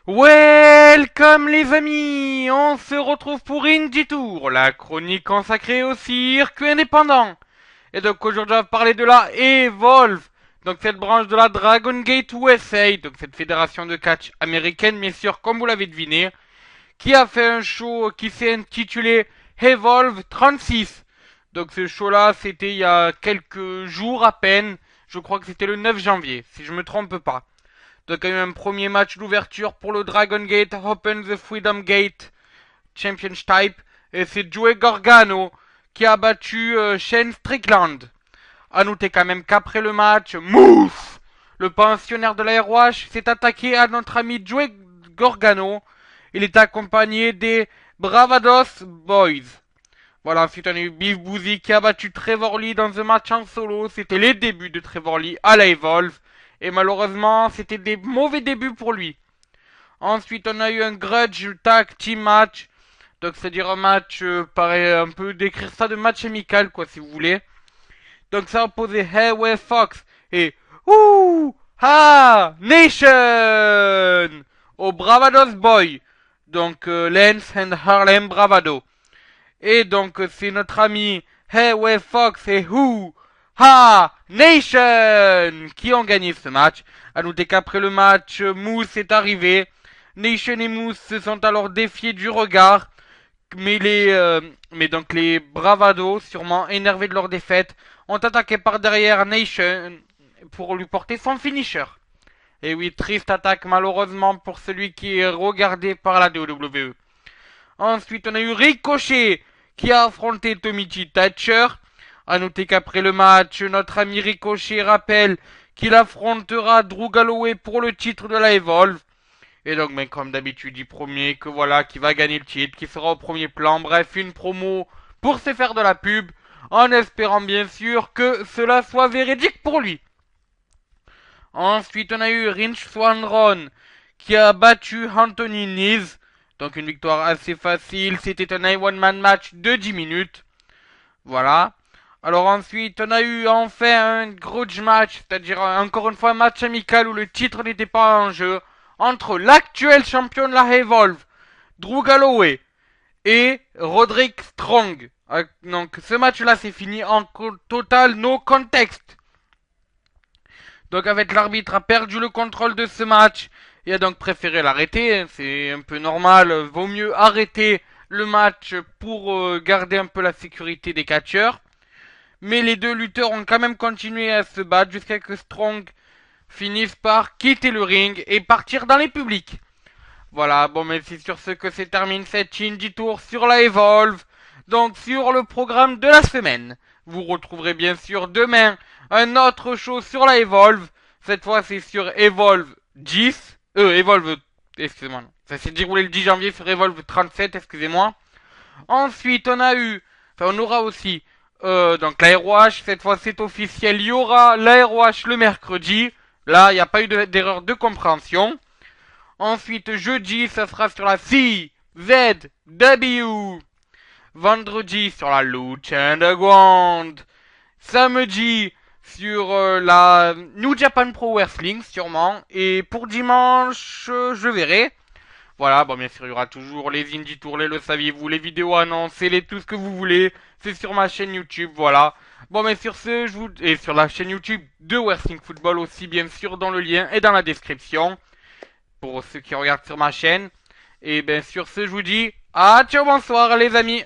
Welcome les amis, on se retrouve pour Indie Tour, la chronique consacrée au circuit indépendant. Et donc aujourd'hui on va parler de la Evolve, donc cette branche de la Dragon Gate USA, donc cette fédération de catch américaine bien sûr comme vous l'avez deviné, qui a fait un show qui s'est intitulé Evolve 36. Donc ce show là c'était il y a quelques jours à peine, je crois que c'était le 9 janvier, si je me trompe pas. Donc il y a eu un premier match d'ouverture pour le Dragon Gate Open the Freedom Gate Championship. Et c'est Joey Gargano qui a battu Shane Strickland. A noter quand même qu'après le match, Moose, le pensionnaire de la ROH, s'est attaqué à notre ami Joey Gargano. Il est accompagné des Bravados Boys. Voilà, ensuite on a eu Beef Boozy qui a battu Trevor Lee dans un match en solo. C'était les débuts de Trevor Lee à la Evolve. Et malheureusement, c'était des mauvais débuts pour lui. Ensuite, on a eu un grudge tag team match. Donc, c'est-à-dire un match, pareil, un peu décrire ça de match amical, quoi, si vous voulez. Donc, ça opposait Hayway Fox et Ouh Ha Nation au Bravados Boy. Donc, Lance and Harlem Bravado. Et donc, c'est notre ami Hayway Fox et Who Ha Nation qui ont gagné ce match. À noter qu'après le match, Moose est arrivé. Nation et Moose se sont alors défiés du regard. Mais donc les Bravados, sûrement énervés de leur défaite, ont attaqué par derrière Nation pour lui porter son finisher. Et oui, triste attaque malheureusement pour celui qui est regardé par la WWE. Ensuite, on a eu Ricochet qui a affronté Tomichi Thatcher. A noter qu'après le match, notre ami Ricochet rappelle qu'il affrontera Drew Galloway pour le titre de la Evolve. Et donc, ben, comme d'habitude, il promet que voilà, qu'il va gagner le titre, qu'il sera au premier plan. Bref, une promo pour se faire de la pub, en espérant bien sûr que cela soit véridique pour lui. Ensuite, on a eu Rich Swanron qui a battu Anthony Nese. Donc une victoire assez facile. C'était un one-man match de 10 minutes. Voilà. Alors ensuite, on a eu enfin un grudge match, c'est-à-dire encore une fois un match amical où le titre n'était pas en jeu, entre l'actuel champion de la Evolve, Drew Galloway, et Roderick Strong. Donc ce match-là c'est fini en total no context. Donc avec l'arbitre a perdu le contrôle de ce match et a donc préféré l'arrêter. C'est un peu normal, vaut mieux arrêter le match pour garder un peu la sécurité des catcheurs. Mais les deux lutteurs ont quand même continué à se battre jusqu'à que Strong finisse par quitter le ring et partir dans les publics. Voilà, bon mais c'est sur ce que se termine cette Indie Tour sur la Evolve. Donc sur le programme de la semaine, vous retrouverez bien sûr demain un autre show sur la Evolve. Cette fois c'est sur Evolve 10. Evolve... Excusez-moi. Ça s'est déroulé le 10 janvier sur Evolve 37, excusez-moi. Ensuite on a eu... Enfin on aura aussi... donc la ROH, cette fois c'est officiel, il y aura la ROH le mercredi. Là, il n'y a pas eu d'erreur de compréhension. Ensuite, jeudi, ça sera sur la CZW. Vendredi, sur la Lucha Underground. Samedi, sur la New Japan Pro Wrestling, sûrement. Et pour dimanche, je verrai. Voilà, bon, bien sûr, il y aura toujours les Indie Tours, le saviez-vous, les vidéos annoncées, tout ce que vous voulez. C'est sur ma chaîne YouTube, voilà. Bon, mais sur ce, et sur la chaîne YouTube de Wrestling Football aussi, bien sûr, dans le lien et dans la description. Pour ceux qui regardent sur ma chaîne. Et bien sur ce, je vous dis, ciao, bonsoir les amis.